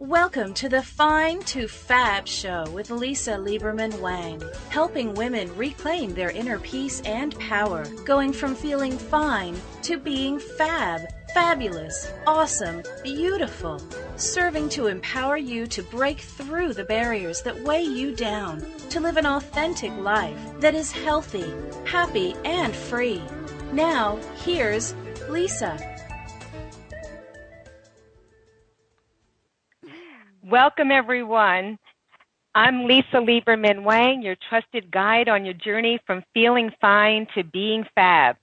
Welcome to the Fine to Fab show with Lisa Lieberman-Wang, helping women reclaim their inner peace and power, going from feeling fine to being fab, fabulous, awesome, beautiful, serving to empower you to break through the barriers that weigh you down, to live an authentic life that is healthy, happy, and free. Now, here's Lisa. Welcome, everyone. I'm Lisa Lieberman-Wang, your trusted guide on your journey from feeling fine to being fab.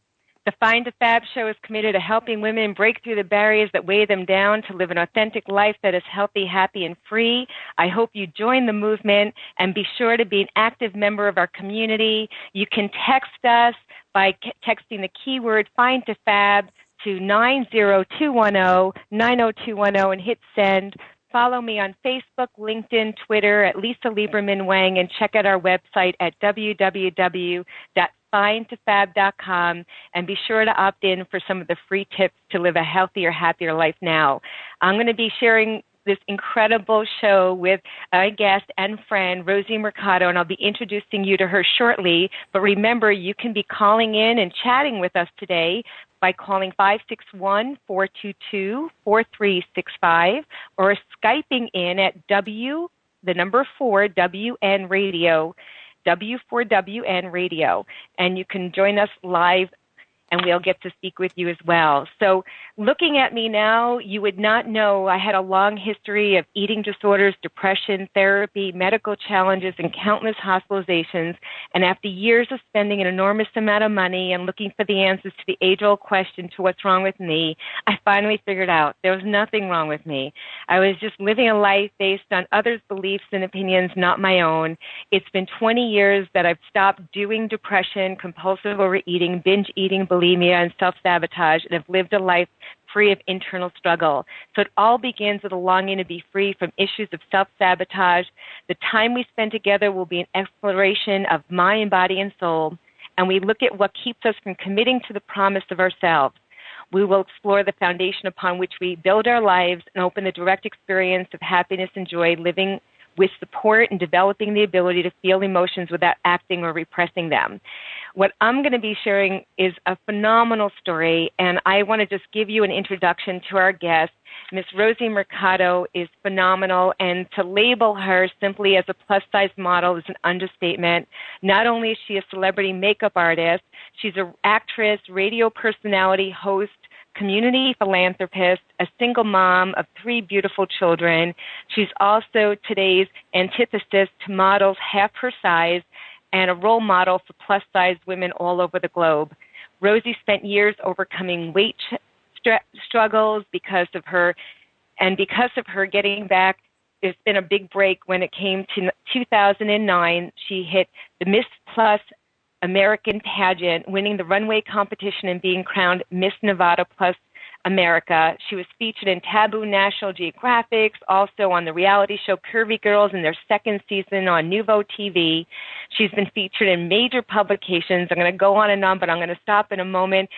The Fine to Fab show is committed to helping women break through the barriers that weigh them down to live an authentic life that is healthy, happy, and free. I hope you join the movement and be sure to be an active member of our community. You can text us by texting the keyword Fine to Fab to 90210-90210 and hit send. Follow me on Facebook, LinkedIn, Twitter at Lisa Lieberman-Wang, and check out our website at www.finetofab.com, and be sure to opt in for some of the free tips to live a healthier, happier life now. I'm going to be sharing this incredible show with a guest and friend, Rosie Mercado, and I'll be introducing you to her shortly. But remember, you can be calling in and chatting with us today by calling 561-422-4365 or Skyping in at WN Radio, W4WN Radio, and you can join us live and we'll get to speak with you as well. So looking at me now, you would not know I had a long history of eating disorders, depression, therapy, medical challenges, and countless hospitalizations. And after years of spending an enormous amount of money and looking for the answers to the age-old question to what's wrong with me, I finally figured out there was nothing wrong with me. I was just living a life based on others' beliefs and opinions, not my own. It's been 20 years that I've stopped doing depression, compulsive overeating, binge eating, bulimia, and self-sabotage, and have lived a life free of internal struggle. So it all begins with a longing to be free from issues of self-sabotage. The time we spend together will be an exploration of mind, body, and soul, and we look at what keeps us from committing to the promise of ourselves. We will explore the foundation upon which we build our lives and open the direct experience of happiness and joy, living with support and developing the ability to feel emotions without acting or repressing them. What I'm going to be sharing is a phenomenal story, and I want to just give you an introduction to our guest. Miss Rosie Mercado is phenomenal, and to label her simply as a plus-size model is an understatement. Not only is she a celebrity makeup artist, she's an actress, radio personality, host, community philanthropist, a single mom of 3 beautiful children. She's also today's antithesis to models half her size and a role model for plus-size women all over the globe. Rosie spent years overcoming weight struggles because of her getting back. There's been a big break when it came to 2009. She hit the Miss Plus American pageant, winning the runway competition and being crowned Miss Nevada Plus America. She was featured in Taboo National Geographic, also on the reality show Curvy Girls in their 2nd season on Nuvo TV. She's been featured in major publications. I'm going to go on and on, but I'm going to stop in a moment.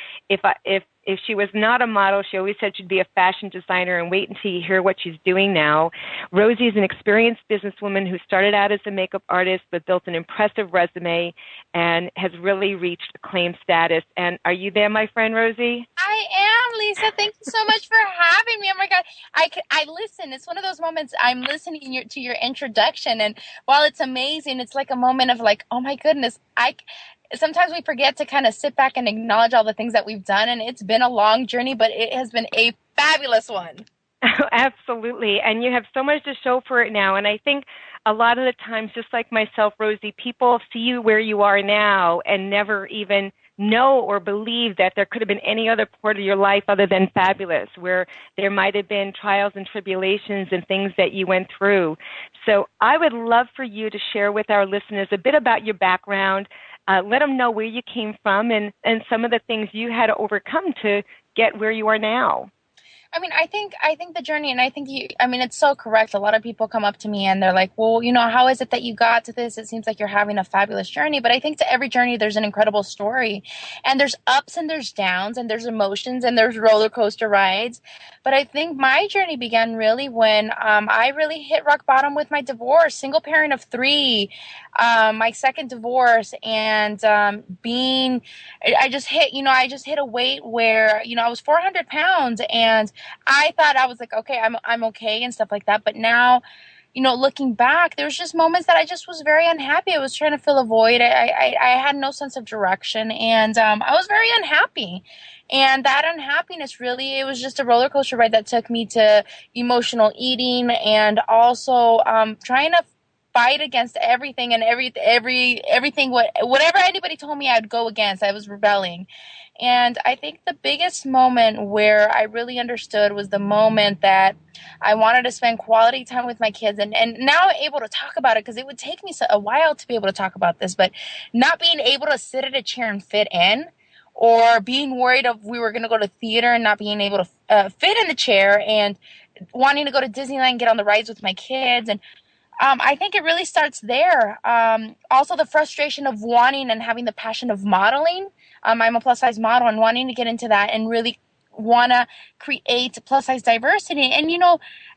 If she was not a model, she always said she'd be a fashion designer, and wait until you hear what she's doing now. Rosie is an experienced businesswoman who started out as a makeup artist but built an impressive resume and has really reached acclaimed status. And are you there, my friend Rosie? I am, Lisa. Thank you so much for having me. Oh, my God. I listen. It's one of those moments I'm listening to your introduction, and while it's amazing, it's like a moment of like, oh, my goodness, sometimes we forget to kind of sit back and acknowledge all the things that we've done, and it's been a long journey, but it has been a fabulous one. Oh, absolutely, and you have so much to show for it now, and I think a lot of the times, just like myself, Rosie, people see you where you are now and never even know or believe that there could have been any other part of your life other than fabulous, where there might have been trials and tribulations and things that you went through. So I would love for you to share with our listeners a bit about your background. Let them know where you came from and some of the things you had to overcome to get where you are now. I mean, I think the journey, and I think I mean, it's so correct. A lot of people come up to me and they're like, well, how is it that you got to this? It seems like you're having a fabulous journey. But I think to every journey, there's an incredible story, and there's ups and there's downs and there's emotions and there's roller coaster rides. But I think my journey began really when I really hit rock bottom with my divorce, single parent of three, my second divorce, and I just hit a weight where, I was 400 pounds, and I thought I was like, okay, I'm okay and stuff like that. But now, looking back, there was just moments that I just was very unhappy. I was trying to fill a void. I had no sense of direction, and I was very unhappy. And that unhappiness, really, it was just a roller coaster ride that took me to emotional eating, and also trying to fight against everything and everything, whatever anybody told me I'd go against. I was rebelling. And I think the biggest moment where I really understood was the moment that I wanted to spend quality time with my kids. And now I'm able to talk about it, because it would take me a while to be able to talk about this, but not being able to sit at a chair and fit in, or being worried of we were going to go to theater and not being able to fit in the chair, and wanting to go to Disneyland and get on the rides with my kids. And I think it really starts there. Also, the frustration of wanting and having the passion of modeling. I'm a plus size model, and wanting to get into that and really want to create plus size diversity. And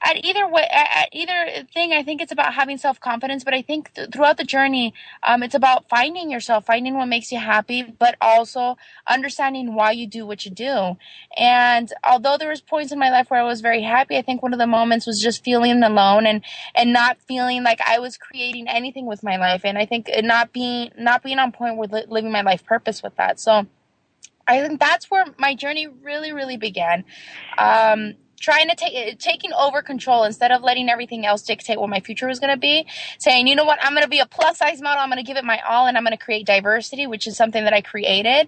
at either thing, I think it's about having self-confidence. But I think throughout the journey, it's about finding yourself, finding what makes you happy, but also understanding why you do what you do. And although there was points in my life where I was very happy, I think one of the moments was just feeling alone, and not feeling like I was creating anything with my life. And I think not being on point with living my life purpose with that. So I think that's where my journey really, really began. Trying to taking over control instead of letting everything else dictate what my future was going to be. Saying, you know what, I'm going to be a plus size model. I'm going to give it my all, and I'm going to create diversity, which is something that I created.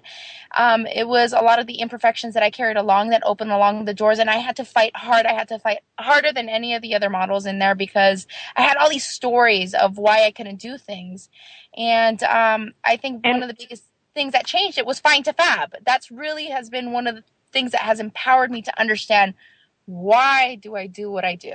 It was a lot of the imperfections that I carried along that opened along the doors, and I had to fight hard. I had to fight harder than any of the other models in there, because I had all these stories of why I couldn't do things. And I think one of the biggest things that changed it was Fine to Fab. That's really has been one of the things that has empowered me to understand, why do I do what I do?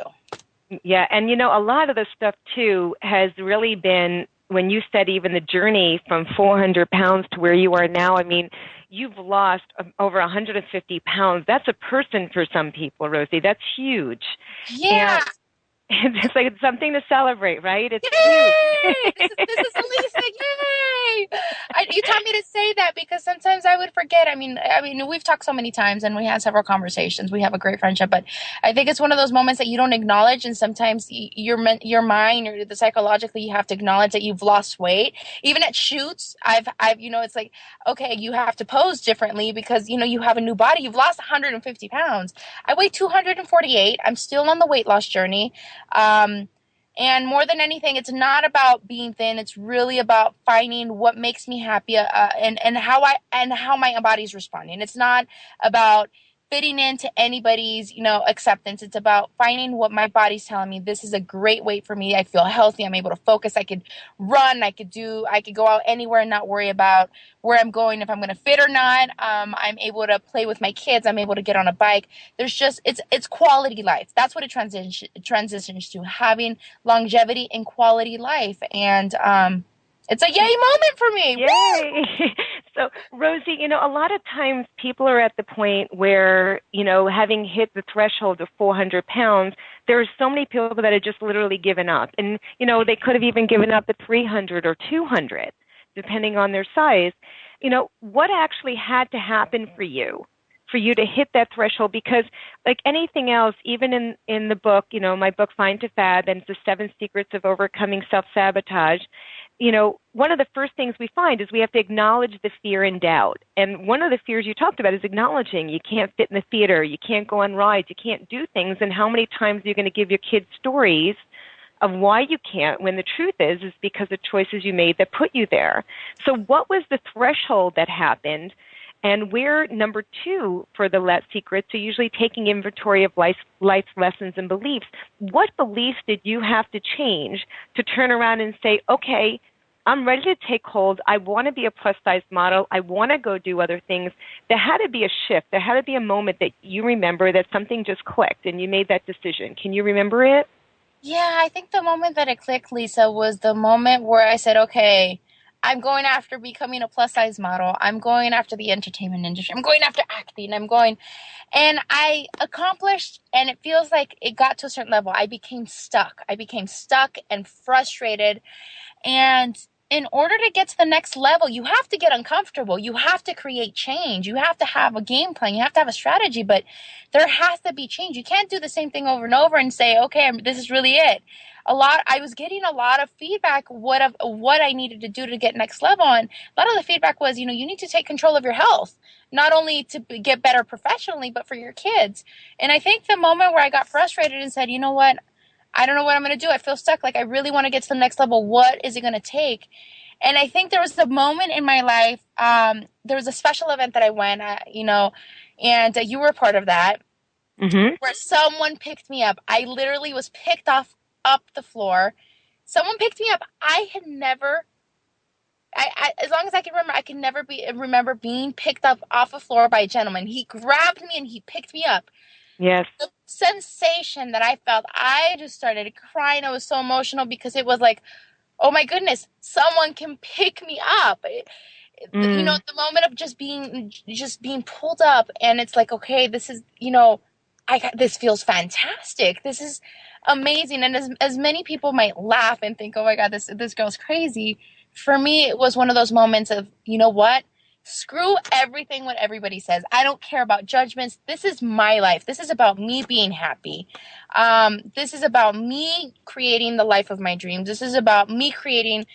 Yeah, and a lot of the stuff too has really been, when you said even the journey from 400 pounds to where you are now, I mean, you've lost over 150 pounds. That's a person for some people, Rosie. That's huge. Yeah. And it's like something to celebrate, right? It's yay! This is Lisa. Yay! You taught me to say that, because sometimes I would forget. I mean, we've talked so many times, and we had several conversations. We have a great friendship, but I think it's one of those moments that you don't acknowledge, and sometimes your mind, or psychologically, you have to acknowledge that you've lost weight. Even at shoots, I've it's like, okay, you have to pose differently, because you have a new body. You've lost 150 pounds. I weigh 248. I'm still on the weight loss journey. And more than anything, it's not about being thin. It's really about finding what makes me happy, and how my body's responding. It's not about fitting into anybody's, acceptance. It's about finding what my body's telling me. This is a great weight for me. I feel healthy. I'm able to focus. I could run. I could go out anywhere and not worry about where I'm going, if I'm going to fit or not. I'm able to play with my kids. I'm able to get on a bike. There's just, it's quality life. That's what it transitions to, having longevity and quality life. And, it's a yay moment for me. Yay. So, Rosie, a lot of times people are at the point where, having hit the threshold of 400 pounds, there are so many people that have just literally given up. And, they could have even given up at 300 or 200, depending on their size. What actually had to happen for you to hit that threshold? Because like anything else, even in the book, my book, Fine to Fab, and it's the 7 Secrets of Overcoming Self-Sabotage, one of the first things we find is we have to acknowledge the fear and doubt. And one of the fears you talked about is acknowledging you can't fit in the theater, you can't go on rides, you can't do things. And how many times are you going to give your kids stories of why you can't, when the truth is because of choices you made that put you there? So what was the threshold that happened? And we're number 2 for the secret, so usually taking inventory of life lessons and beliefs. What beliefs did you have to change to turn around and say, okay, I'm ready to take hold. I want to be a plus-size model. I want to go do other things. There had to be a shift. There had to be a moment that you remember that something just clicked and you made that decision. Can you remember it? Yeah, I think the moment that it clicked, Lisa, was the moment where I said, okay, I'm going after becoming a plus size model. I'm going after the entertainment industry. I'm going after acting. And I accomplished, and it feels like it got to a certain level. I became stuck. I became stuck and frustrated. And in order to get to the next level, you have to get uncomfortable. You have to create change. You have to have a game plan. You have to have a strategy, but there has to be change. You can't do the same thing over and over and say, okay, this is really it. I was getting a lot of feedback what I needed to do to get next level. And a lot of the feedback was, you need to take control of your health, not only to get better professionally, but for your kids. And I think the moment where I got frustrated and said, you know what? I don't know what I'm going to do. I feel stuck. Like, I really want to get to the next level. What is it going to take? And I think there was a moment in my life. There was a special event that I went, and you were part of that, where someone picked me up. I literally was picked up the floor. Someone picked me up. I had never, as long as I can remember, I can never remember being picked up off a floor by a gentleman. He grabbed me and he picked me up. Yes. The sensation that I felt, I just started crying. I was so emotional because it was like, oh my goodness, someone can pick me up. The moment of just being pulled up, and it's like, okay, this is, this feels fantastic. This is amazing. And as many people might laugh and think, oh my God, this girl's crazy. For me, it was one of those moments of, you know what? Screw everything what everybody says. I don't care about judgments. This is my life. This is about me being happy. This is about me creating the life of my dreams. This is about me creating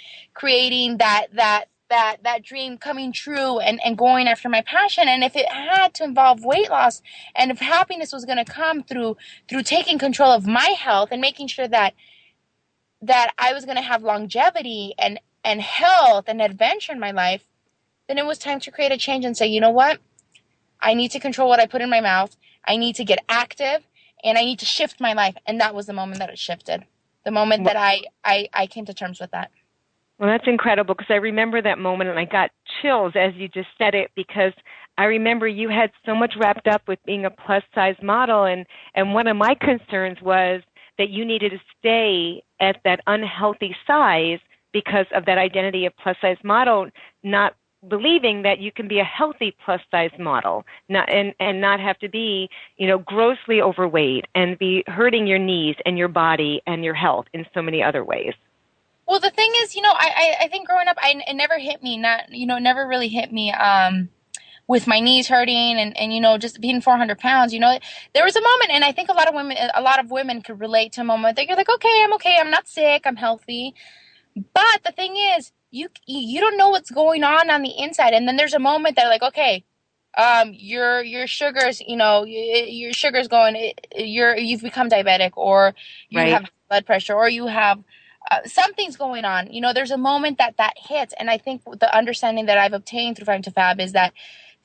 that dream coming true and going after my passion. And if it had to involve weight loss, and if happiness was going to come through taking control of my health and making sure that I was going to have longevity and health and adventure in my life, then it was time to create a change and say, you know what? I need to control what I put in my mouth. I need to get active, and I need to shift my life. And that was the moment that it shifted, the moment that I came to terms with that. Well, that's incredible, because I remember that moment, and I got chills as you just said it, because I remember you had so much wrapped up with being a plus-size model, and one of my concerns was that you needed to stay at that unhealthy size because of that identity of plus-size model, not believing that you can be a healthy plus-size model, and not have to be, grossly overweight and be hurting your knees and your body and your health in so many other ways. Well, the thing is, I think growing up, it never hit me, never really hit me with my knees hurting and just being 400 pounds. There was a moment, and I think a lot of women could relate to a moment that you're like, okay, I'm not sick, I'm healthy. But the thing is, you don't know what's going on the inside. And then there's a moment that like, okay, your sugars, your sugar's going, you've become diabetic, or you have blood pressure, or you have something's going on. There's a moment that hits. And I think the understanding that I've obtained through Fine to Fab is that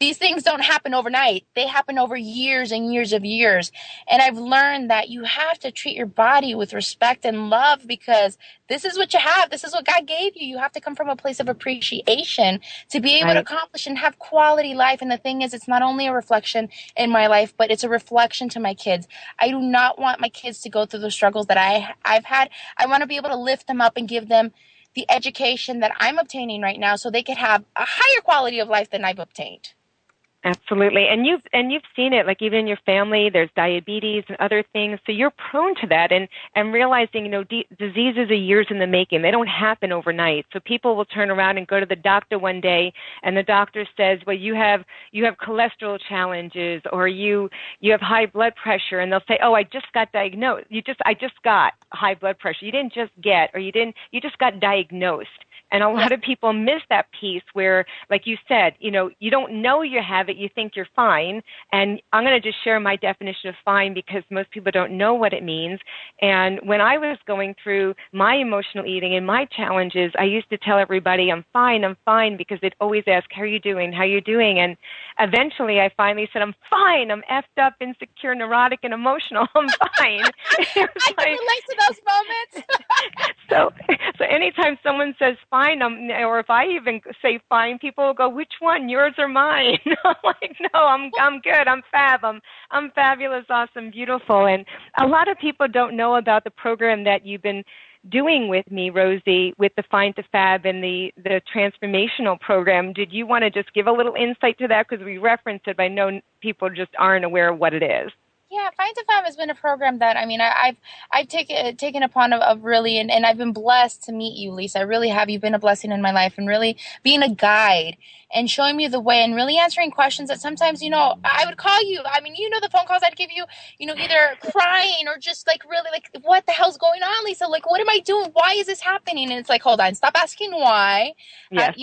these things don't happen overnight. They happen over years and years of years. And I've learned that you have to treat your body with respect and love, because this is what you have. This is what God gave you. You have to come from a place of appreciation to be able to accomplish and have quality life. And the thing is, it's not only a reflection in my life, but it's a reflection to my kids. I do not want my kids to go through the struggles that I've had. I want to be able to lift them up and give them the education that I'm obtaining right now, so they could have a higher quality of life than I've obtained. Absolutely. And you've seen it, like even in your family, there's diabetes and other things. So you're prone to that, and realizing, diseases are years in the making. They don't happen overnight. So people will turn around and go to the doctor one day, and the doctor says, well, you have cholesterol challenges, or you have high blood pressure, and they'll say, oh, I just got diagnosed. I just got high blood pressure. You didn't just get, or you just got diagnosed. And a lot of people miss that piece where, like you said, you don't know you have it, you think you're fine. And I'm going to just share my definition of fine, because most people don't know what it means. And when I was going through my emotional eating and my challenges, I used to tell everybody, I'm fine, because they'd always ask, how are you doing? And eventually I finally said, I'm fine. I'm effed up, insecure, neurotic, and emotional. I'm fine. I can relate to those moments. So anytime anytime someone says fine, or if I even say fine, people will go, which one, yours or mine? I'm like, no, I'm good. I'm fab. I'm fabulous, awesome, beautiful. And a lot of people don't know about the program that you've been doing with me, Rosie, with the Find to Fab and the transformational program. Did you want to just give a little insight to that? Because we referenced it, but I know people just aren't aware of what it is. Yeah, Find to Fab has been a program that, I mean, I've taken upon of really, and I've been blessed to meet you, Lisa. I really have. You've been a blessing in my life, and really being a guide and showing me the way and really answering questions that sometimes, I would call you. I mean, the phone calls I'd give you, either crying or just like really like, what the hell's going on, Lisa? Like, what am I doing? Why is this happening? And it's like, hold on, stop asking why. Yes.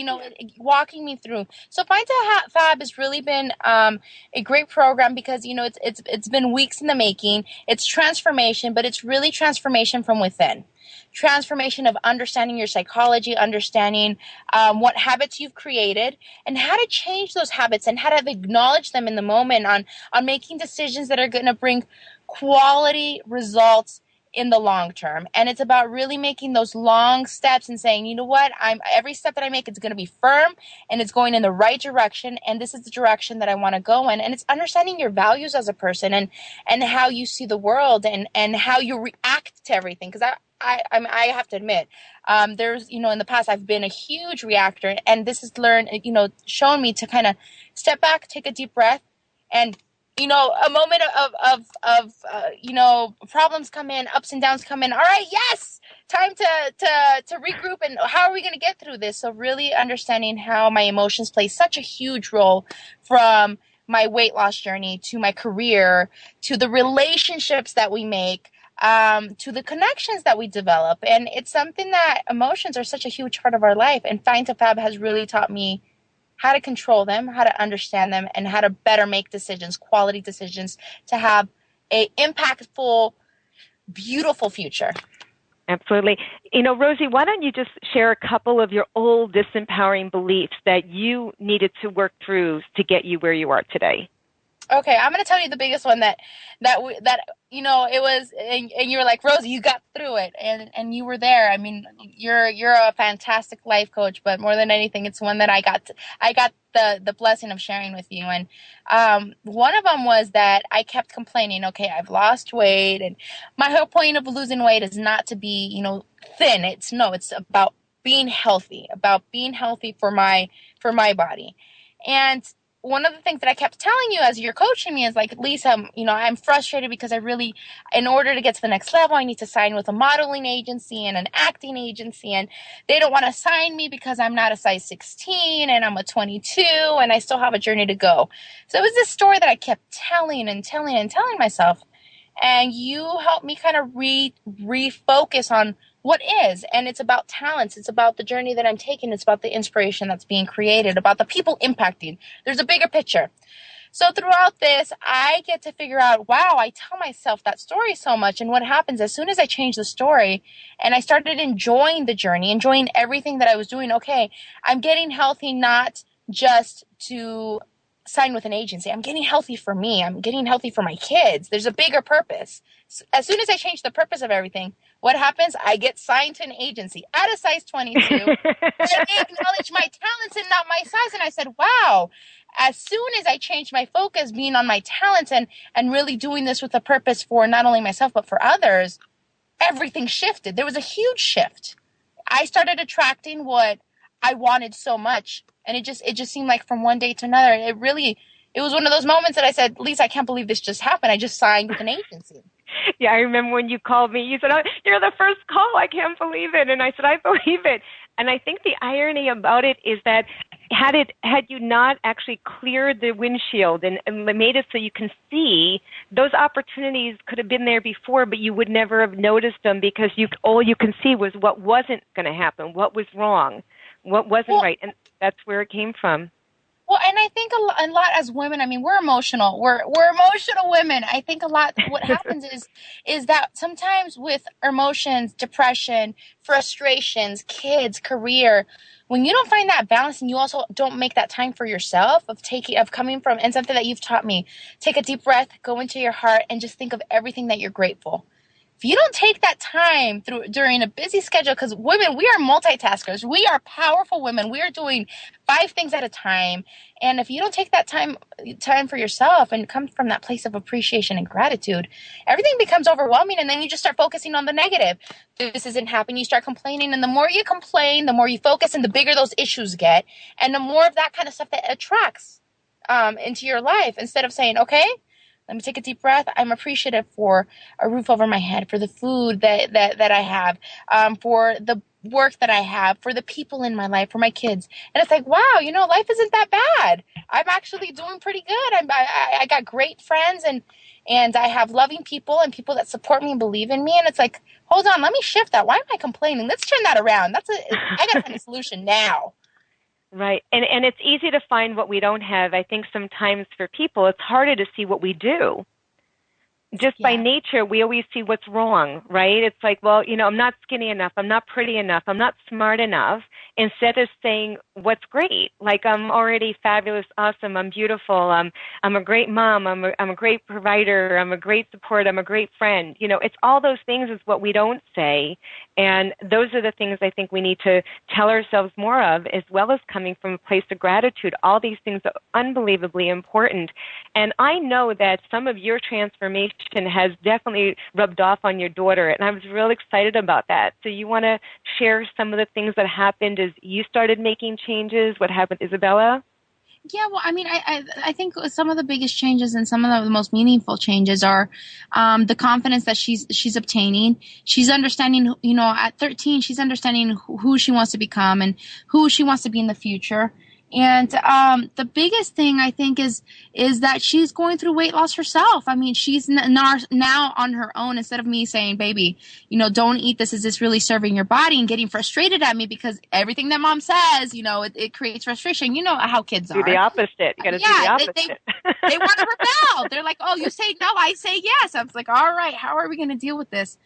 Walking me through. So Find to Fab has really been a great program because, it's been weeks in the making. It's transformation, but it's really transformation from within. Transformation of understanding your psychology, understanding what habits you've created, and how to change those habits and how to acknowledge them in the moment on making decisions that are going to bring quality results in the long term. And it's about really making those long steps and saying, you know what, every step that I make, it's going to be firm and it's going in the right direction. And this is the direction that I want to go in. And it's understanding your values as a person and how you see the world and how you react to everything. Because I have to admit, there's, in the past, I've been a huge reactor, and this has shown me to kind of step back, take a deep breath, and a moment of problems come in, ups and downs come in. All right, yes, time to regroup. And how are we going to get through this? So really understanding how my emotions play such a huge role, from my weight loss journey to my career, to the relationships that we make, to the connections that we develop. And it's something that emotions are such a huge part of our life. And Find to Fab has really taught me how to control them, how to understand them, and how to better make decisions, quality decisions, to have a impactful, beautiful future. Absolutely. Rosie, why don't you just share a couple of your old disempowering beliefs that you needed to work through to get you where you are today? Okay, I'm going to tell you the biggest one that it was, and you were like, Rosie, you got through it, and you were there. I mean, you're a fantastic life coach, but more than anything, it's one that I got the blessing of sharing with you. And one of them was that I kept complaining, okay, I've lost weight, and my whole point of losing weight is not to be, thin. It's about being healthy for my body. And one of the things that I kept telling you as you're coaching me is like, Lisa, I'm frustrated because I really, in order to get to the next level, I need to sign with a modeling agency and an acting agency, and they don't want to sign me because I'm not a size 16 and I'm a 22 and I still have a journey to go. So it was this story that I kept telling myself, and you helped me kind of refocus on what is. And it's about talents. It's about the journey that I'm taking. It's about the inspiration that's being created, about the people impacting. There's a bigger picture. So throughout this, I get to figure out, wow, I tell myself that story so much. And what happens as soon as I change the story and I started enjoying the journey, enjoying everything that I was doing, okay, I'm getting healthy, not just to sign with an agency. I'm getting healthy for me. I'm getting healthy for my kids. There's a bigger purpose. So as soon as I change the purpose of everything, what happens? I get signed to an agency at a size 22. And they acknowledge my talents and not my size. And I said, wow, as soon as I changed my focus being on my talents and really doing this with a purpose for not only myself, but for others, everything shifted. There was a huge shift. I started attracting what I wanted so much. And it just seemed like from one day to another, it was one of those moments that I said, Lisa, I can't believe this just happened. I just signed with an agency. Yeah, I remember when you called me, you said, oh, you're the first call. I can't believe it. And I said, I believe it. And I think the irony about it is that had you not actually cleared the windshield and made it so you can see, those opportunities could have been there before, but you would never have noticed them because all you can see was what wasn't going to happen, what was wrong, what wasn't right. And that's where it came from. Well, and I think a lot as women, I mean, we're emotional. We're emotional women. I think a lot what happens is that sometimes with emotions, depression, frustrations, kids, career, when you don't find that balance and you also don't make that time for yourself of coming from, and something that you've taught me, take a deep breath, go into your heart and just think of everything that you're grateful. if you don't take that time during a busy schedule, because women, we are multitaskers. We are powerful women. We are doing 5 things at a time. And if you don't take that time for yourself and come from that place of appreciation and gratitude, everything becomes overwhelming. And then you just start focusing on the negative. This isn't happening. You start complaining. And the more you complain, the more you focus and the bigger those issues get. And the more of that kind of stuff that attracts into your life, instead of saying, okay, let me take a deep breath. I'm appreciative for a roof over my head, for the food that I have, for the work that I have, for the people in my life, for my kids. And it's like, wow, life isn't that bad. I'm actually doing pretty good. I got great friends and I have loving people and people that support me and believe in me. And it's like, hold on, let me shift that. Why am I complaining? Let's turn that around. I got to find a solution now. Right. And it's easy to find what we don't have. I think sometimes for people, it's harder to see what we do. Just by nature, we always see what's wrong, right? It's like, well, I'm not skinny enough. I'm not pretty enough. I'm not smart enough. Instead of saying what's great, like I'm already fabulous, awesome, I'm beautiful, I'm a great mom, I'm a great provider, I'm a great support, I'm a great friend. It's all those things is what we don't say. And those are the things I think we need to tell ourselves more of, as well as coming from a place of gratitude. All these things are unbelievably important. And I know that some of your transformation has definitely rubbed off on your daughter, and I was real excited about that. So you want to share some of the things that happened as you started making changes? What happened, Isabella? Yeah, well, I mean, I think some of the biggest changes and some of the most meaningful changes are the confidence that she's obtaining. She's understanding, at 13, she's understanding who she wants to become and who she wants to be in the future. And the biggest thing I think is that she's going through weight loss herself. I mean, she's now on her own, instead of me saying, baby, don't eat this. Is this really serving your body? And getting frustrated at me because everything that mom says, it creates frustration. You know how kids are. Do the opposite. You got to do the opposite. They want to rebel. They're like, oh, you say no, I say yes. I was like, all right, how are we going to deal with this?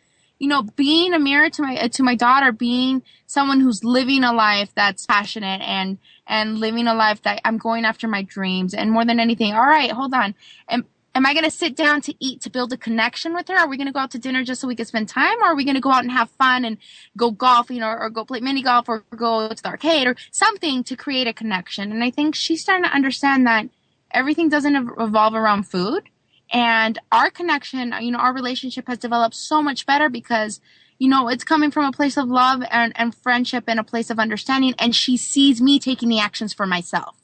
Being a mirror to my daughter, being someone who's living a life that's passionate and living a life that I'm going after my dreams. And more than anything, all right, hold on. Am I going to sit down to eat to build a connection with her? Are we going to go out to dinner just so we can spend time? Or are we going to go out and have fun and go golfing or go play mini golf or go to the arcade or something to create a connection? And I think she's starting to understand that everything doesn't revolve around food. And our connection, our relationship has developed so much better because, it's coming from a place of love and friendship and a place of understanding. And she sees me taking the actions for myself.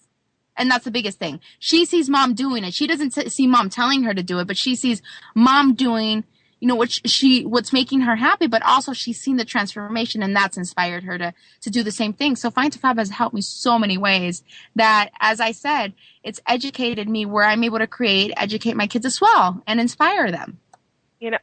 And that's the biggest thing. She sees mom doing it. She doesn't see mom telling her to do it, but she sees mom doing, what's making her happy, but also she's seen the transformation, and that's inspired her to do the same thing. So Fine to Fab has helped me so many ways that, as I said, it's educated me where I'm able to educate my kids as well and inspire them.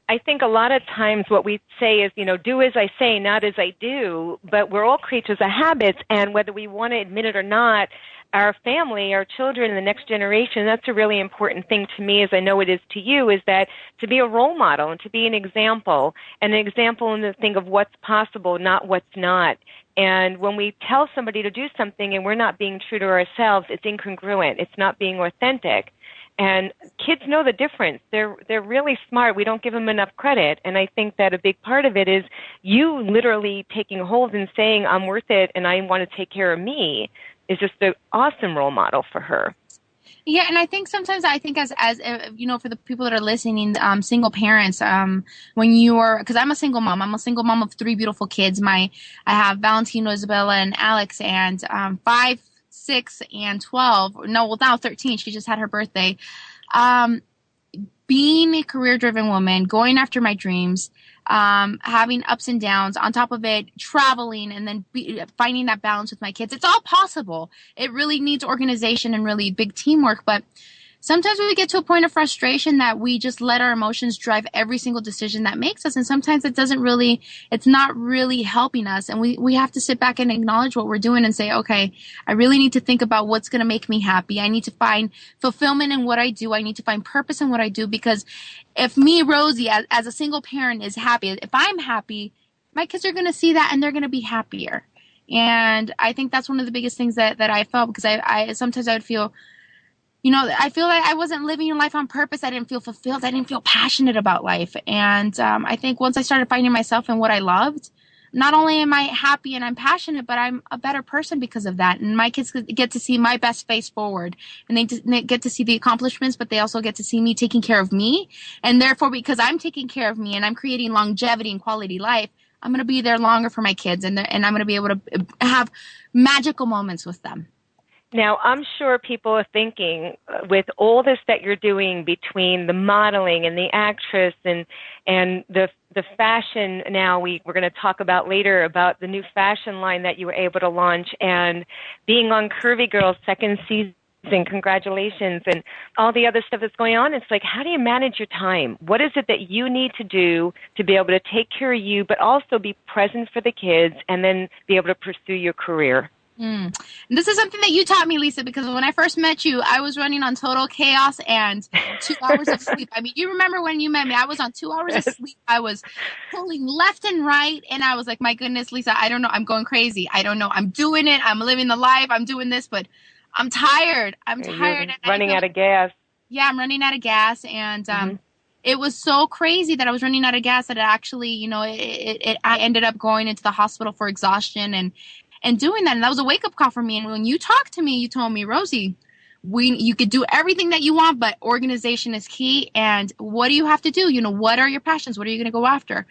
I think a lot of times what we say is, do as I say, not as I do, but we're all creatures of habits, and whether we want to admit it or not, our family, our children, and the next generation, that's a really important thing to me, as I know it is to you, is that to be a role model and to be an example in the thing of what's possible, not what's not. And when we tell somebody to do something and we're not being true to ourselves, it's incongruent. It's not being authentic. And kids know the difference. They're really smart. We don't give them enough credit. And I think that a big part of it is you literally taking hold and saying, I'm worth it and I want to take care of me, is just an awesome role model for her. Yeah, and I think sometimes as for the people that are listening, single parents, when you are, because I'm a single mom of 3 beautiful kids. I have Valentino, Isabella, and Alex, and 5, 6, and 12. No, well, now 13. She just had her birthday. Being a career-driven woman, going after my dreams, having ups and downs, on top of it, traveling, and then finding that balance with my kids. It's all possible. It really needs organization and really big teamwork, but sometimes we get to a point of frustration that we just let our emotions drive every single decision that makes us. And sometimes it's not really helping us. And we have to sit back and acknowledge what we're doing and say, okay, I really need to think about what's going to make me happy. I need to find fulfillment in what I do. I need to find purpose in what I do, because if me, Rosie, as a single parent is happy, if I'm happy, my kids are going to see that and they're going to be happier. And I think that's one of the biggest things that I felt, because I sometimes I would feel, I feel like I wasn't living life on purpose. I didn't feel fulfilled. I didn't feel passionate about life. And I think once I started finding myself in what I loved, not only am I happy and I'm passionate, but I'm a better person because of that. And my kids get to see my best face forward, and they get to see the accomplishments, but they also get to see me taking care of me. And therefore, because I'm taking care of me and I'm creating longevity and quality life, I'm going to be there longer for my kids, and I'm going to be able to have magical moments with them. Now, I'm sure people are thinking, with all this that you're doing between the modeling and the actress and the fashion, now we're going to talk about later about the new fashion line that you were able to launch, and being on Curvy Girls second season, congratulations, and all the other stuff that's going on. It's like, how do you manage your time? What is it that you need to do to be able to take care of you, but also be present for the kids and then be able to pursue your career? This is something that you taught me, Lisa, because when I first met you, I was running on total chaos and 2 hours of sleep. I mean, you remember when you met me, I was on 2 hours of sleep. I was pulling left and right, and I was like, my goodness, Lisa, I don't know. I'm going crazy. I don't know. I'm doing it. I'm living the life. I'm doing this, but I'm tired. You're running out of gas. Yeah, I'm running out of gas, and it was so crazy that I was running out of gas that it actually, I ended up going into the hospital for exhaustion and doing that. And that was a wake-up call for me. And when you talked to me, you told me, Rosie, you could do everything that you want, but organization is key. And what do you have to do? What are your passions? What are you going to go after?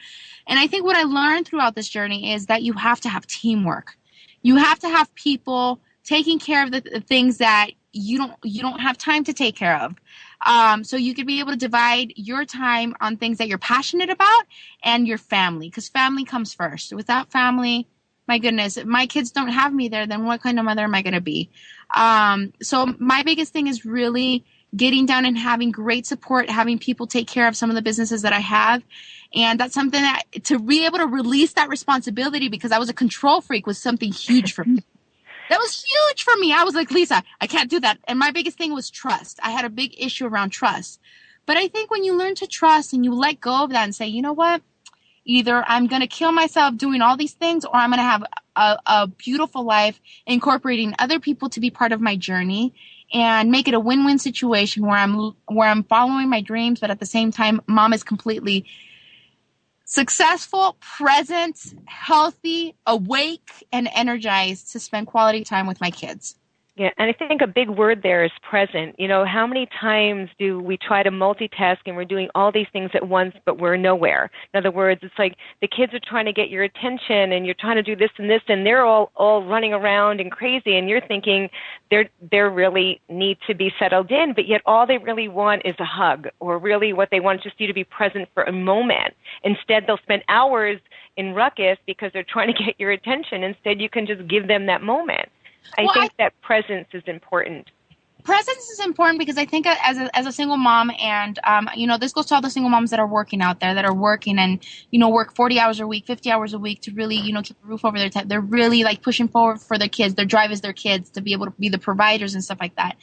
And I think what I learned throughout this journey is that you have to have teamwork. You have to have people taking care of the things that you don't have time to take care of. So you could be able to divide your time on things that you're passionate about and your family, because family comes first. Without family, my goodness, if my kids don't have me there, then what kind of mother am I going to be? So my biggest thing is really getting down and having great support, having people take care of some of the businesses that I have. And that's something that, to be able to release that responsibility, because I was a control freak, was something huge for me. That was huge for me. I was like, Lisa, I can't do that. And my biggest thing was trust. I had a big issue around trust. But I think when you learn to trust and you let go of that and say, you know what? Either I'm going to kill myself doing all these things, or I'm going to have a beautiful life incorporating other people to be part of my journey and make it a win-win situation where I'm following my dreams, but at the same time, mom is completely successful, present, healthy, awake, and energized to spend quality time with my kids. Yeah, and I think a big word there is present. How many times do we try to multitask and we're doing all these things at once, but we're nowhere? In other words, it's like the kids are trying to get your attention and you're trying to do this, and they're all running around and crazy, and you're thinking they really need to be settled in, but yet all they really want is a hug, or really what they want is just you to be present for a moment. Instead, they'll spend hours in ruckus because they're trying to get your attention. Instead, you can just give them that moment. I think that presence is important. Presence is important because I think as a single mom, and this goes to all the single moms that are working out there, that are working and work 40 hours a week, 50 hours a week to really keep a roof over their head. They're really like pushing forward for their kids. Their drive is their kids to be able to be the providers and stuff like that.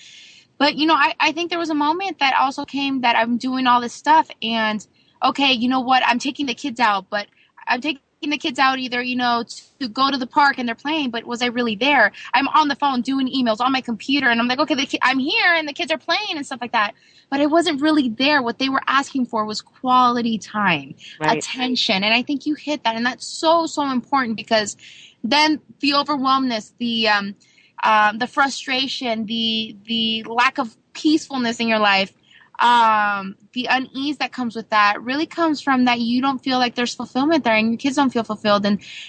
But I think there was a moment that also came that I'm doing all this stuff, and okay, you know what? I'm taking the kids out, but I'm taking the kids out either, to go to the park and they're playing, but was I really there? I'm on the phone doing emails on my computer, and I'm like, okay, I'm here and the kids are playing and stuff like that. But I wasn't really there. What they were asking for was quality time, attention. And I think you hit that. And that's so, so important, because then the overwhelmness, the frustration, the lack of peacefulness in your life, the unease that comes with that really comes from that you don't feel like there's fulfillment there, and your kids don't feel fulfilled,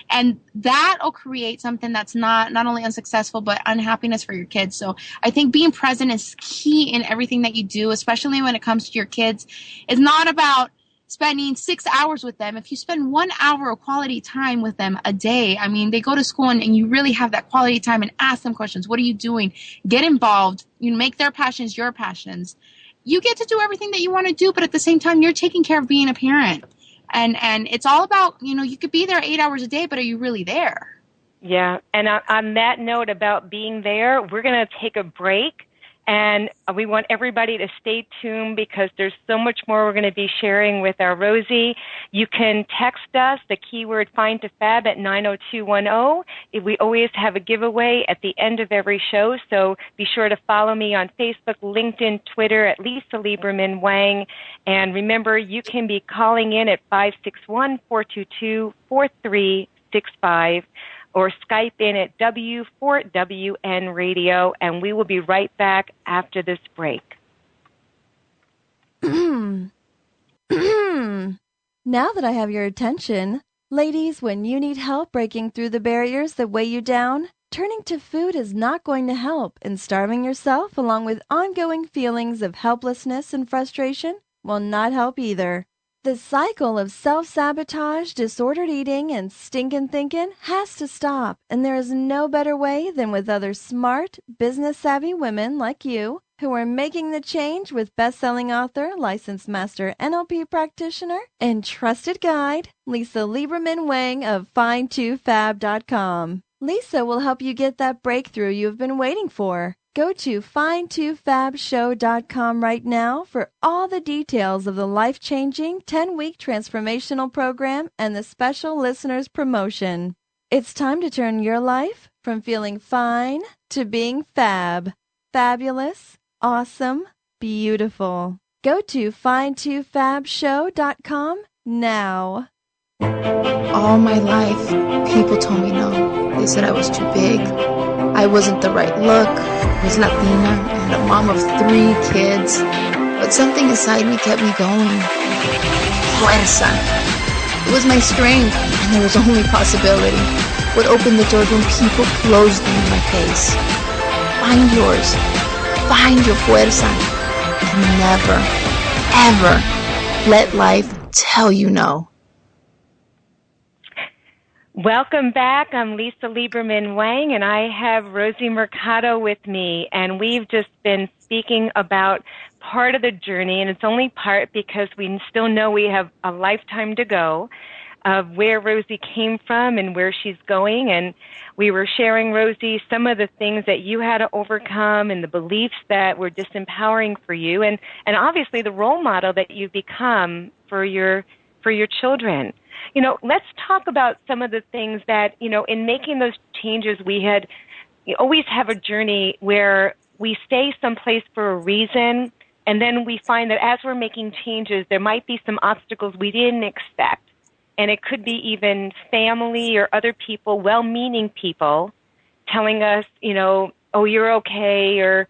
and that'll create something that's not only unsuccessful but unhappiness for your kids. So I think being present is key in everything that you do, especially when it comes to your kids. It's not about spending 6 hours with them. If you spend 1 hour of quality time with them a day, I mean, they go to school and you really have that quality time and ask them questions. What are you doing? Get involved. Make their passions your passions. You get to do everything that you want to do, but at the same time, you're taking care of being a parent. And it's all about, you could be there 8 hours a day, but are you really there? Yeah. And on that note about being there, we're going to take a break. And we want everybody to stay tuned because there's so much more we're going to be sharing with our Rosie. You can text us the keyword Find to Fab at 90210. We always have a giveaway at the end of every show, so be sure to follow me on Facebook, LinkedIn, Twitter at Lisa Lieberman-Wang. And remember, you can be calling in at 561-422-4365. or Skype in at W4WN Radio, and we will be right back after this break. Now that I have your attention, ladies, when you need help breaking through the barriers that weigh you down, turning to food is not going to help, and starving yourself along with ongoing feelings of helplessness and frustration will not help either. The cycle of self-sabotage, disordered eating, and stinking thinking has to stop, and there is no better way than with other smart, business-savvy women like you who are making the change with best-selling author, licensed master NLP practitioner, and trusted guide, Lisa Lieberman-Wang of Find2Fab.com. Lisa will help you get that breakthrough you've been waiting for. Go to Find2Fabshow.com right now for all the details of the life-changing 10-week transformational program and the special listeners promotion. It's time to turn your life from feeling fine to being fab. Fabulous, awesome, beautiful. Go to Find2Fabshow.com now. All my life, people told me no. They said I was too big. I wasn't the right look. I was Latina and a mom of 3 kids. But something inside me kept me going. Fuerza. It was my strength, and there was only possibility. What opened the doors when people closed them in my face. Find yours. Find your fuerza. And never, ever let life tell you no. Welcome back. I'm Lisa Lieberman-Wang, and I have Rosie Mercado with me, and we've just been speaking about part of the journey, and it's only part because we still know we have a lifetime to go of where Rosie came from and where she's going, and we were sharing, Rosie, some of the things that you had to overcome and the beliefs that were disempowering for you, and obviously the role model that you've become for your children. You know, let's talk about some of the things that, you know, in making those changes, you always have a journey where we stay someplace for a reason, and then we find that as we're making changes, there might be some obstacles we didn't expect. And it could be even family or other people, well-meaning people, telling us, you know, oh, you're okay, or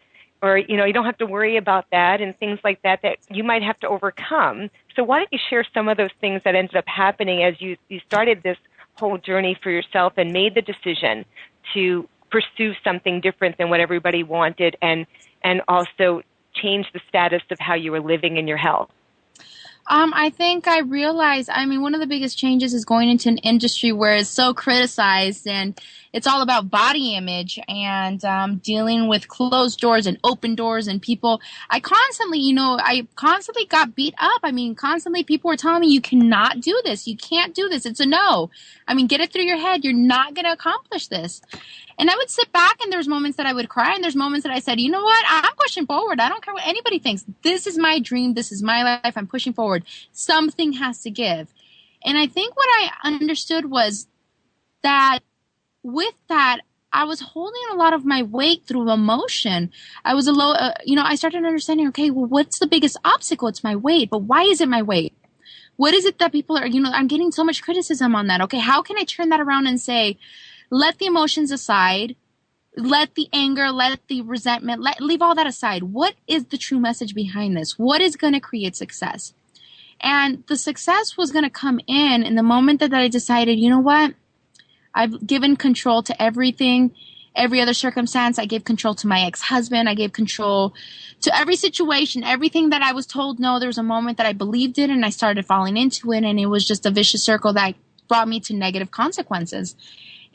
you know, you don't have to worry about that, and things like that you might have to overcome. So why don't you share some of those things that ended up happening as you started this whole journey for yourself and made the decision to pursue something different than what everybody wanted, and also change the status of how you were living in your health? I think I realized, one of the biggest changes is going into an industry where it's so criticized and it's all about body image and dealing with closed doors and open doors and people. I constantly got beat up. Constantly people were telling me, you cannot do this. You can't do this. It's a no. Get it through your head. You're not going to accomplish this. And I would sit back, and there's moments that I would cry, and there's moments that I said, you know what, I'm pushing forward. I don't care what anybody thinks. This is my dream. This is my life. I'm pushing forward. Something has to give. And I think what I understood was that with that, I was holding a lot of my weight through emotion. I was I started understanding, okay, well, what's the biggest obstacle? It's my weight. But why is it my weight? What is it that people are, I'm getting so much criticism on that. Okay, how can I turn that around and say, let the emotions aside, let the anger, let the resentment, leave all that aside. What is the true message behind this? What is going to create success? And the success was going to come in the moment that I decided, you know what? I've given control to everything, every other circumstance. I gave control to my ex-husband. I gave control to every situation, everything that I was told no. There was a moment that I believed it, and I started falling into it, and it was just a vicious circle that brought me to negative consequences.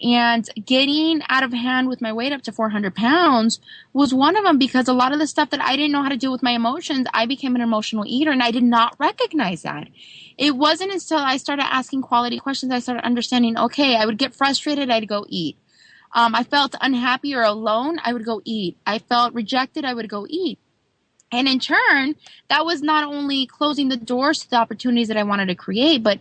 And getting out of hand with my weight up to 400 pounds was one of them, because a lot of the stuff that I didn't know how to do with my emotions, I became an emotional eater, and I did not recognize that. It wasn't until I started asking quality questions I started understanding, okay, I would get frustrated, I'd go eat. I felt unhappy or alone, I would go eat. I felt rejected, I would go eat. And in turn, that was not only closing the doors to the opportunities that I wanted to create, but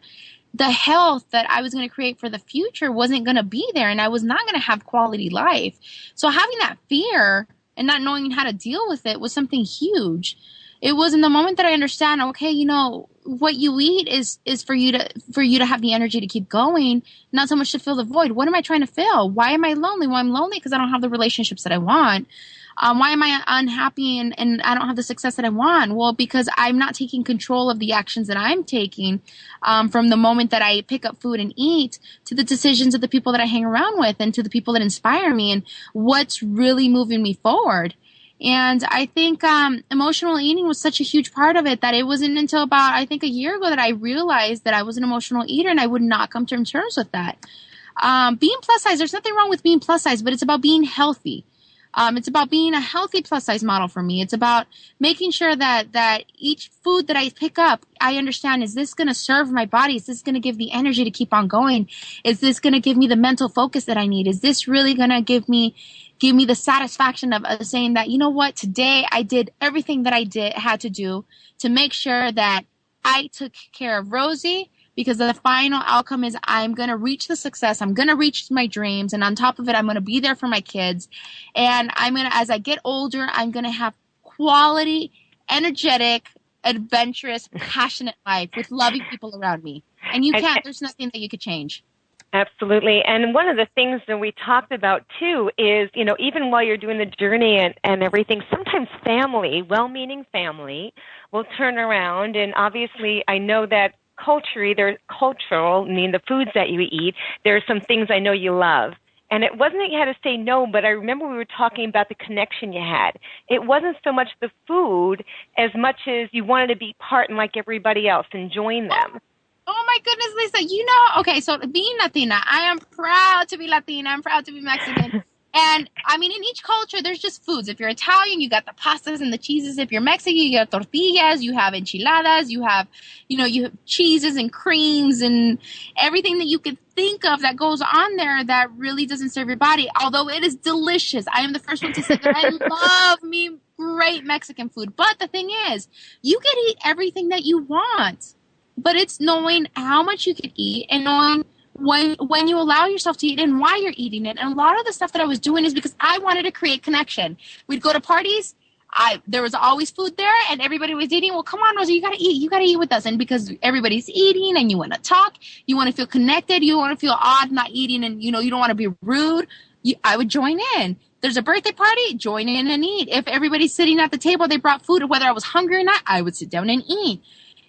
the health that I was going to create for the future wasn't going to be there, and I was not going to have quality life. So having that fear and not knowing how to deal with it was something huge. It was in the moment that I understand, okay, you know, what you eat is for you to have the energy to keep going, not so much to fill the void. What am I trying to fill? Why am I lonely? Well, I'm lonely because I don't have the relationships that I want. Why am I unhappy and I don't have the success that I want? Well, because I'm not taking control of the actions that I'm taking, from the moment that I pick up food and eat to the decisions of the people that I hang around with and to the people that inspire me and what's really moving me forward. And I think emotional eating was such a huge part of it that it wasn't until about, I think, a year ago that I realized that I was an emotional eater and I would not come to terms with that. Being plus size, there's nothing wrong with being plus size, but it's about being healthy. It's about being a healthy plus size model for me. It's about making sure that each food that I pick up, I understand, is this going to serve my body? Is this going to give the energy to keep on going? Is this going to give me the mental focus that I need? Is this really going to give me the satisfaction of saying that, you know what, today I did everything that I had to do to make sure that I took care of Rosie, because the final outcome is I'm going to reach the success. I'm going to reach my dreams. And on top of it, I'm going to be there for my kids. And as I get older, I'm going to have quality, energetic, adventurous, passionate life with loving people around me. And there's nothing that you could change. Absolutely. And one of the things that we talked about, too, is, you know, even while you're doing the journey and everything, sometimes family, well-meaning family, will turn around. And obviously, I know that cultural, I mean the foods that you eat, there are some things I know you love. And it wasn't that you had to say no, but I remember we were talking about the connection you had. It wasn't so much the food as much as you wanted to be part and like everybody else and join them. Oh my goodness, Lisa, you know, okay, so being Latina, I am proud to be Latina, I'm proud to be Mexican. And I mean, in each culture, there's just foods. If you're Italian, you got the pastas and the cheeses. If you're Mexican, you got tortillas, you have enchiladas, you have cheeses and creams and everything that you could think of that goes on there that really doesn't serve your body. Although it is delicious. I am the first one to say that I love me great Mexican food. But the thing is, you can eat everything that you want. But it's knowing how much you can eat and knowing when you allow yourself to eat and why you're eating it. And a lot of the stuff that I was doing is because I wanted to create connection. We'd go to parties. There was always food there and everybody was eating. Well, come on, Rosie, you got to eat. You got to eat with us. And because everybody's eating and you want to talk, you want to feel connected, you want to feel odd not eating and, you don't want to be rude, I would join in. There's a birthday party, join in and eat. If everybody's sitting at the table, they brought food, whether I was hungry or not, I would sit down and eat.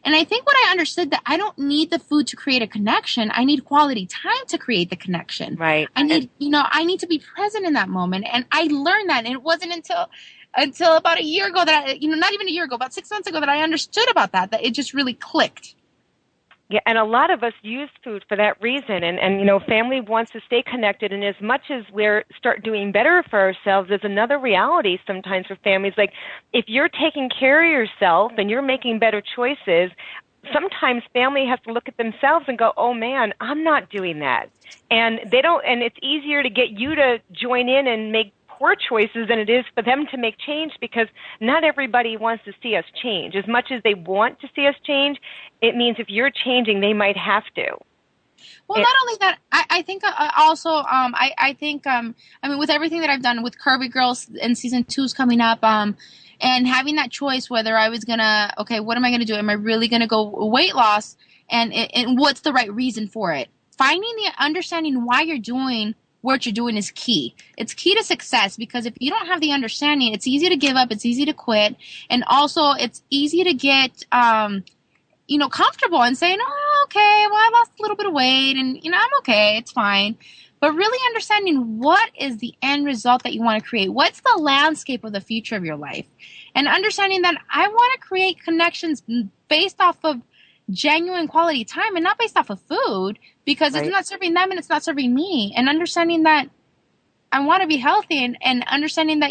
And I think what I understood that I don't need the food to create a connection. I need quality time to create the connection. Right. I need to be present in that moment. And I learned that. And it wasn't until about a year ago that not even a year ago, about 6 months ago that I understood about that it just really clicked. Yeah, and a lot of us use food for that reason. And family wants to stay connected. And as much as we're start doing better for ourselves, there's another reality sometimes for families. Like, if you're taking care of yourself and you're making better choices, sometimes family has to look at themselves and go, oh, man, I'm not doing that. And it's easier to get you to join in and make poor choices than it is for them to make change, because not everybody wants to see us change. As much as they want to see us change, it means if you're changing, they might have to. Well, not only that, I think also, I think, with everything that I've done with Curvy Girls and season 2 is coming up, and having that choice whether I was what am I going to do? Am I really going to go weight loss? And what's the right reason for it? Finding the understanding why you're doing what you're doing is key. It's key to success, because if you don't have the understanding, it's easy to give up, it's easy to quit, and also it's easy to get comfortable and saying, oh, okay, well, I lost a little bit of weight and I'm okay, it's fine. But really understanding what is the end result that you want to create. What's the landscape of the future of your life? And understanding that I want to create connections based off of genuine quality time and not based off of food, because It's not serving them and it's not serving me. And understanding that I want to be healthy and understanding that,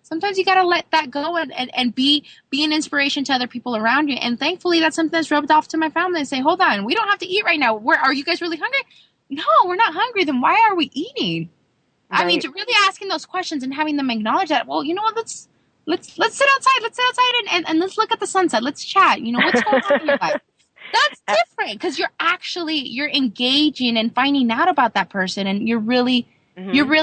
sometimes you got to let that go and be an inspiration to other people around you. And thankfully, that's something that's rubbed off to my family and say, hold on, we don't have to eat right now. Are you guys really hungry? No, we're not hungry. Then why are we eating? I mean, to really asking those questions and having them acknowledge that, well, you know what, let's sit outside. Let's sit outside and let's look at the sunset. Let's chat. You know, what's going on in your life? That's different because you're engaging and finding out about that person, and you're really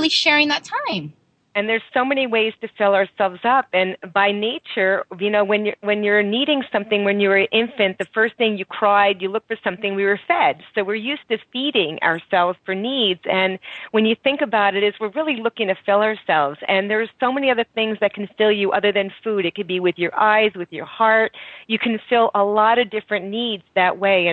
sharing that time. And there's so many ways to fill ourselves up. And by nature, you know, when you're needing something, when you were an infant, the first thing you cried, you looked for something, we were fed. So we're used to feeding ourselves for needs. And when you think about it, is we're really looking to fill ourselves. And there's so many other things that can fill you other than food. It could be with your eyes, with your heart. You can fill a lot of different needs that way.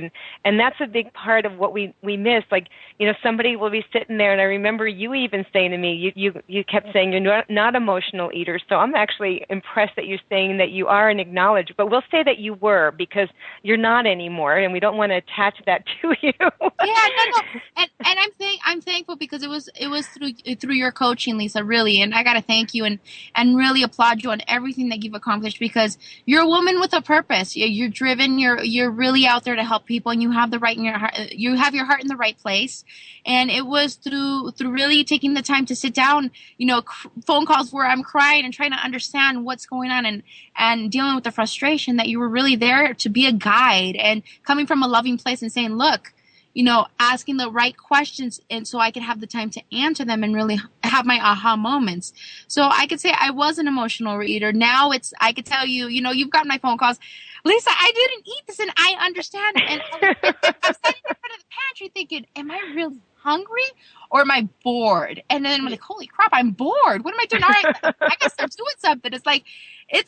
And that's a big part of what we miss. Like, you know, somebody will be sitting there, and I remember you even saying to me, you kept saying, you're not emotional eaters, so I'm actually impressed that you're saying that you are and acknowledge. But we'll say that you were because you're not anymore, and we don't want to attach that to you. Yeah, no. And I'm thankful because it was through your coaching, Lisa, really, and I got to thank you and really applaud you on everything that you've accomplished because you're a woman with a purpose. You're driven. You're really out there to help people, and you have the right in your heart. You have your heart in the right place, and it was through really taking the time to sit down, you know. Phone calls where I'm crying and trying to understand what's going on and dealing with the frustration that you were really there to be a guide and coming from a loving place and saying, look, you know, asking the right questions and so I could have the time to answer them and really have my aha moments. So I could say I was an emotional eater. Now I could tell you, you know, you've got my phone calls. Lisa, I didn't eat this and I understand. And I'm standing in front of the pantry thinking, am I really hungry or am I bored? And then I'm like, holy crap, I'm bored. What am I doing? All right, I guess I'm doing something. It's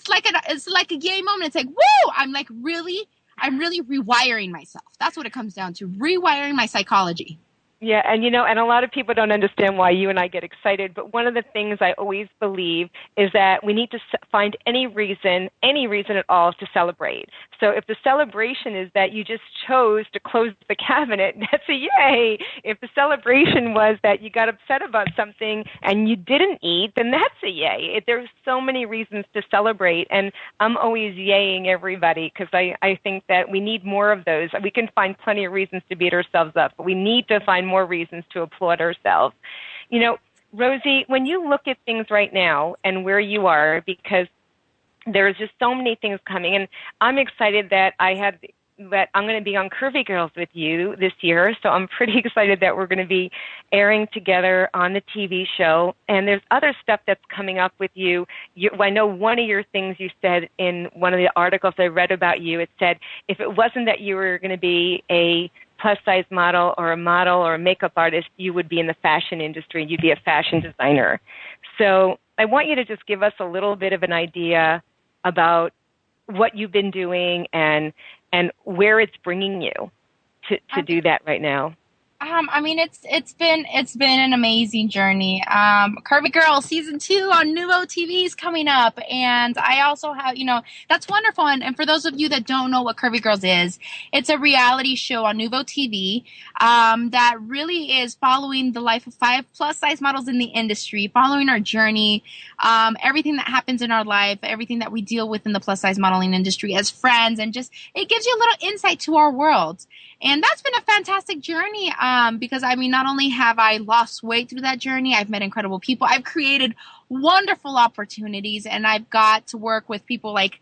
like a yay moment. It's like, woo! I'm really rewiring myself. That's what it comes down to, rewiring my psychology. Yeah, and you know, and a lot of people don't understand why you and I get excited, but one of the things I always believe is that we need to find any reason at all to celebrate. So if the celebration is that you just chose to close the cabinet, that's a yay. If the celebration was that you got upset about something and you didn't eat, then that's a yay. There's so many reasons to celebrate, and I'm always yaying everybody because I think that we need more of those. We can find plenty of reasons to beat ourselves up, but we need to find more reasons to applaud ourselves. You know, Rosie, when you look at things right now and where you are, because there's just so many things coming, and I'm excited that I'm going to be on Curvy Girls with you this year, so I'm pretty excited that we're going to be airing together on the TV show. And there's other stuff that's coming up with you. I know one of your things you said in one of the articles I read about you, it said if it wasn't that you were going to be a plus-size model or a makeup artist, you would be in the fashion industry. You'd be a fashion designer. So I want you to just give us a little bit of an idea about what you've been doing and where it's bringing you to do that right now. I mean, it's been an amazing journey. Curvy Girls season 2 on Nuvo TV is coming up, and I also have, you know, that's wonderful. And for those of you that don't know what Curvy Girls is, it's a reality show on Nuvo TV that really is following the life of 5 plus-size models in the industry, following our journey, everything that happens in our life, everything that we deal with in the plus-size modeling industry as friends, and just it gives you a little insight to our world. And that's been a fantastic journey because, I mean, not only have I lost weight through that journey, I've met incredible people. I've created wonderful opportunities, and I've got to work with people like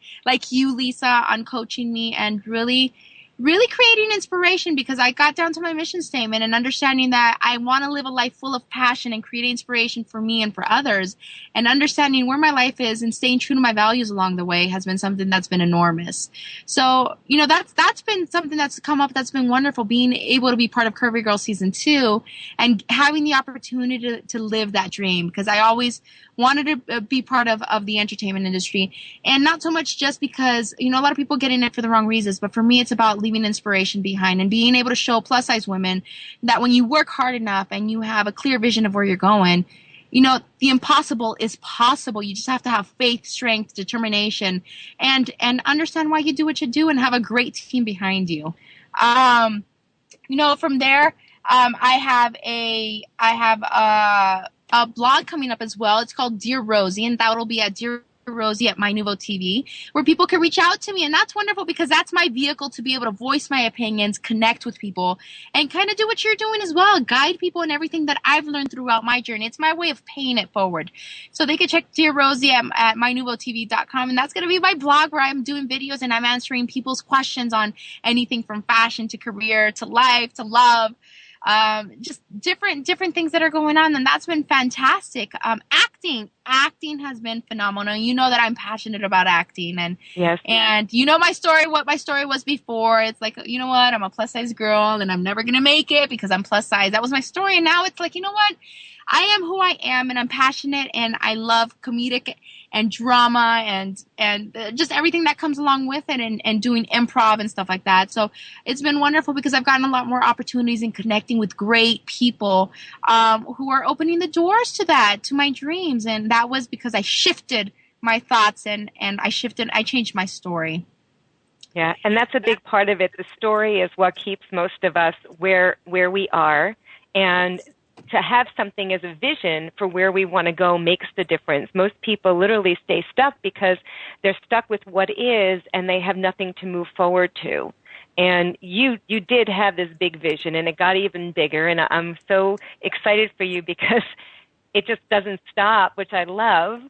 you, Lisa, on coaching me and really creating inspiration because I got down to my mission statement and understanding that I want to live a life full of passion and create inspiration for me and for others, and understanding where my life is and staying true to my values along the way has been something that's been enormous. So, you know, that's been something that's come up that's been wonderful, being able to be part of Curvy Girl season 2 and having the opportunity to live that dream because I always wanted to be part of the entertainment industry, and not so much just because, you know, a lot of people get in it for the wrong reasons, but for me it's about leaving inspiration behind and being able to show plus size women that when you work hard enough and you have a clear vision of where you're going, you know, the impossible is possible. You just have to have faith, strength, determination, and understand why you do what you do and have a great team behind you. You know, from there, I have a blog coming up as well. It's called Dear Rosie, and that will be at Rosie at My Nouveau TV, where people can reach out to me. And that's wonderful because that's my vehicle to be able to voice my opinions, connect with people, and kind of do what you're doing as well, guide people in everything that I've learned throughout my journey. It's my way of paying it forward. So they can check Dear Rosie at mynouveautv.com, and that's going to be my blog where I'm doing videos and I'm answering people's questions on anything from fashion to career to life to love. Just different things that are going on, and that's been fantastic. Acting has been phenomenal. You know that I'm passionate about acting, and yes, and you know what my story was before. It's like, you know what, I'm a plus size girl, and I'm never gonna make it because I'm plus size. That was my story, and now it's like, you know what, I am who I am, and I'm passionate, and I love comedic and drama and just everything that comes along with it, and doing improv and stuff like that. So it's been wonderful because I've gotten a lot more opportunities in connecting with great people who are opening the doors to my dreams. And that was because I shifted my thoughts and I changed my story. Yeah, and that's a big part of it. The story is what keeps most of us where we are, and to have something as a vision for where we want to go makes the difference. Most people literally stay stuck because they're stuck with what is and they have nothing to move forward to. And you did have this big vision, and it got even bigger, and I'm so excited for you because it just doesn't stop, which I love.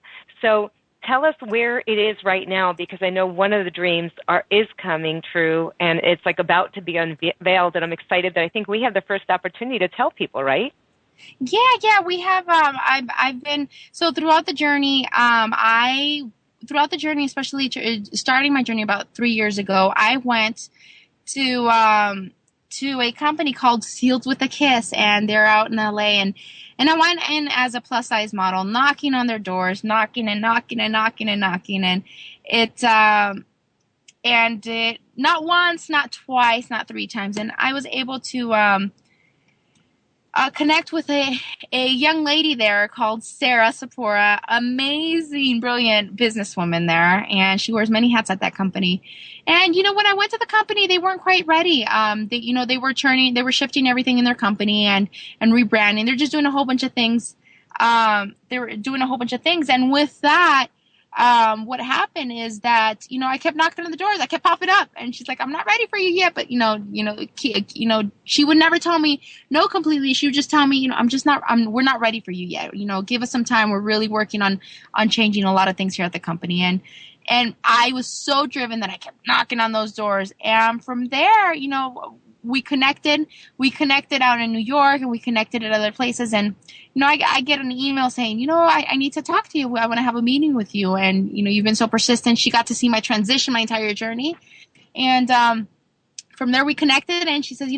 So tell us where it is right now, because I know one of the dreams is coming true, and it's like about to be unveiled, and I'm excited that I think we have the first opportunity to tell people, right? Yeah, we have. I've been so throughout the journey. Especially starting my journey about 3 years ago, I went to a company called Sealed with a Kiss, and they're out in LA, and I went in as a plus size model, knocking on their doors, knocking, and it not once, not twice, not 3 times, and I was able to connect with a young lady there called Sarah Sapora, amazing, brilliant businesswoman there, and she wears many hats at that company. And when I went to the company, they weren't quite ready. They were shifting everything in their company and rebranding. They're just doing a whole bunch of things. And with that, what happened is that, I kept knocking on the doors. I kept popping up, and she's like, I'm not ready for you yet. But, she would never tell me no completely. She would just tell me, we're not ready for you yet. Give us some time. We're really working on changing a lot of things here at the company. And I was so driven that I kept knocking on those doors. And from there, we connected out in New York, and we connected at other places. And, I get an email saying, I need to talk to you. I want to have a meeting with you. And, you've been so persistent. She got to see my transition, my entire journey. And, from there we connected, and she says,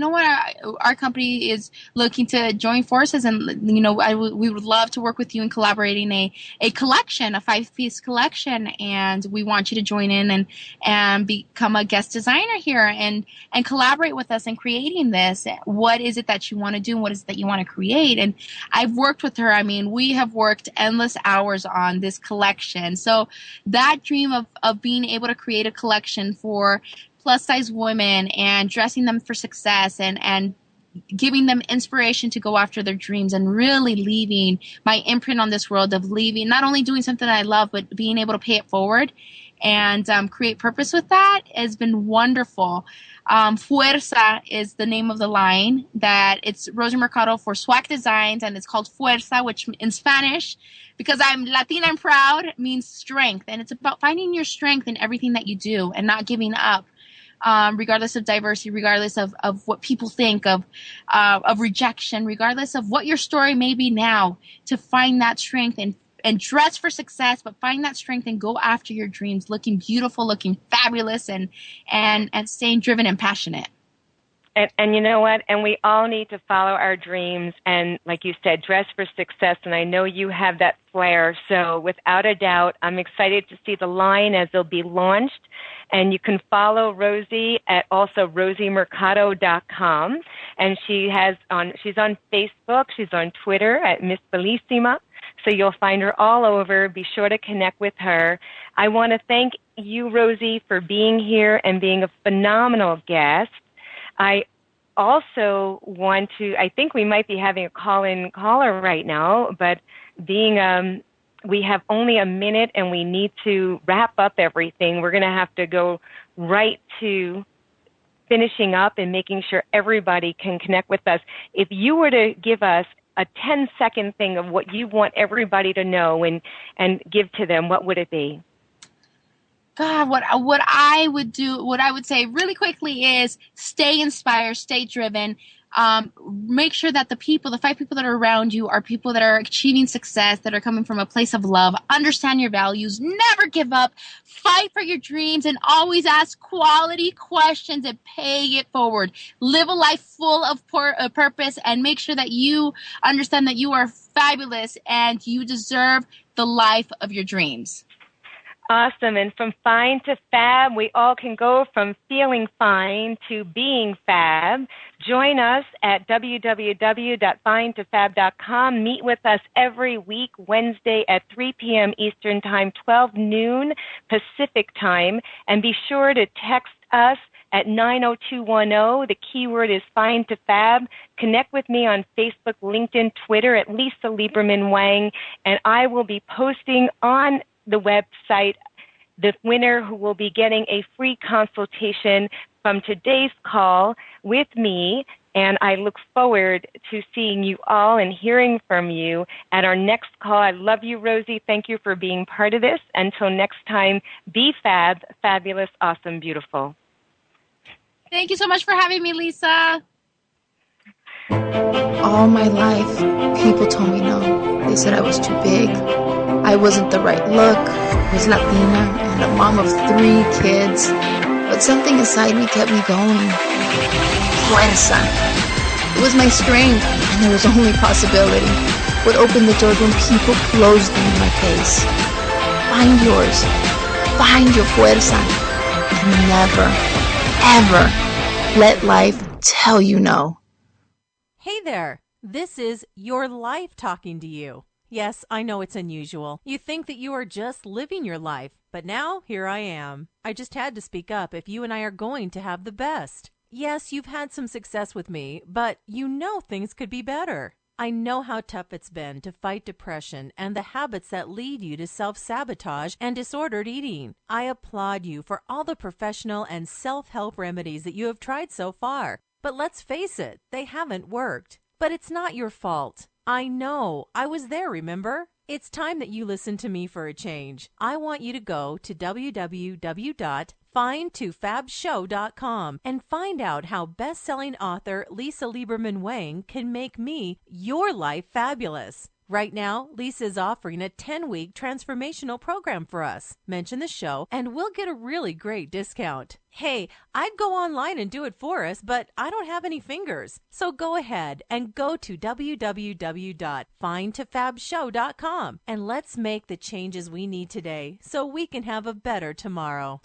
our company is looking to join forces, and, we would love to work with you in collaborating a collection, a 5-piece collection, and we want you to join in and become a guest designer here and collaborate with us in creating this. What is it that you want to do, and what is it that you want to create? And I've worked with her. I mean, we have worked endless hours on this collection. So that dream of being able to create a collection for plus size women and dressing them for success and giving them inspiration to go after their dreams and really leaving my imprint on this world, of leaving, not only doing something that I love, but being able to pay it forward and create purpose with that has been wonderful. Fuerza is the name of the line. That it's Rosie Mercado for Swag Designs, and it's called Fuerza, which in Spanish, because I'm Latina and proud, means strength. And it's about finding your strength in everything that you do and not giving up. Regardless of diversity, regardless of what people think of rejection, regardless of what your story may be now, to find that strength and dress for success, but find that strength and go after your dreams, looking beautiful, looking fabulous, and staying driven and passionate. And you know what? And we all need to follow our dreams and, like you said, dress for success. And I know you have that flair. So without a doubt, I'm excited to see the line as it'll be launched. And you can follow Rosie at also rosiemercado.com. And she's on Facebook. She's on Twitter at Miss Bellissima. So you'll find her all over. Be sure to connect with her. I want to thank you, Rosie, for being here and being a phenomenal guest. I also I think we might be having a call-in caller right now, but being we have only a minute and we need to wrap up everything. We're going to have to go right to finishing up and making sure everybody can connect with us. If you were to give us a 10-second thing of what you want everybody to know and give to them, what would it be? God, what I would say really quickly is stay inspired, stay driven. Make sure that the 5 people that are around you are people that are achieving success, that are coming from a place of love. Understand your values. Never give up. Fight for your dreams and always ask quality questions and pay it forward. Live a life full of purpose and make sure that you understand that you are fabulous and you deserve the life of your dreams. Awesome. And from fine to fab, we all can go from feeling fine to being fab. Join us at www.finetofab.com. Meet with us every week, Wednesday at 3 p.m. Eastern Time, 12 noon Pacific Time. And be sure to text us at 90210. The keyword is Fine to Fab. Connect with me on Facebook, LinkedIn, Twitter at Lisa Lieberman-Wang. And I will be posting on the website the winner who will be getting a free consultation from today's call with me, and I look forward to seeing you all and hearing from you at our next call. I love you, Rosie. Thank you for being part of this. Until next time, be fab, fabulous, awesome, beautiful. Thank you so much for having me, Lisa. All my life, people told me no. They said I was too big. I wasn't the right look, was Latina, and a mom of 3 kids. But something inside me kept me going. Fuerza. It was my strength, and there was only possibility. What opened the doors when people closed them in my face. Find yours. Find your fuerza. And never, ever let life tell you no. Hey there. This is your life talking to you. Yes, I know it's unusual. You think that you are just living your life, but now here I am. I just had to speak up if you and I are going to have the best. Yes, you've had some success with me, but you know things could be better. I know how tough it's been to fight depression and the habits that lead you to self-sabotage and disordered eating. I applaud you for all the professional and self-help remedies that you have tried so far. But let's face it, they haven't worked. But it's not your fault. I know. I was there, remember? It's time that you listen to me for a change. I want you to go to www.findtofabshow.com and find out how best-selling author Lisa Lieberman-Wang can make me your life fabulous. Right now, Lisa is offering a 10-week transformational program for us. Mention the show, and we'll get a really great discount. Hey, I'd go online and do it for us, but I don't have any fingers. So go ahead and go to www.findtofabshow.com, and let's make the changes we need today so we can have a better tomorrow.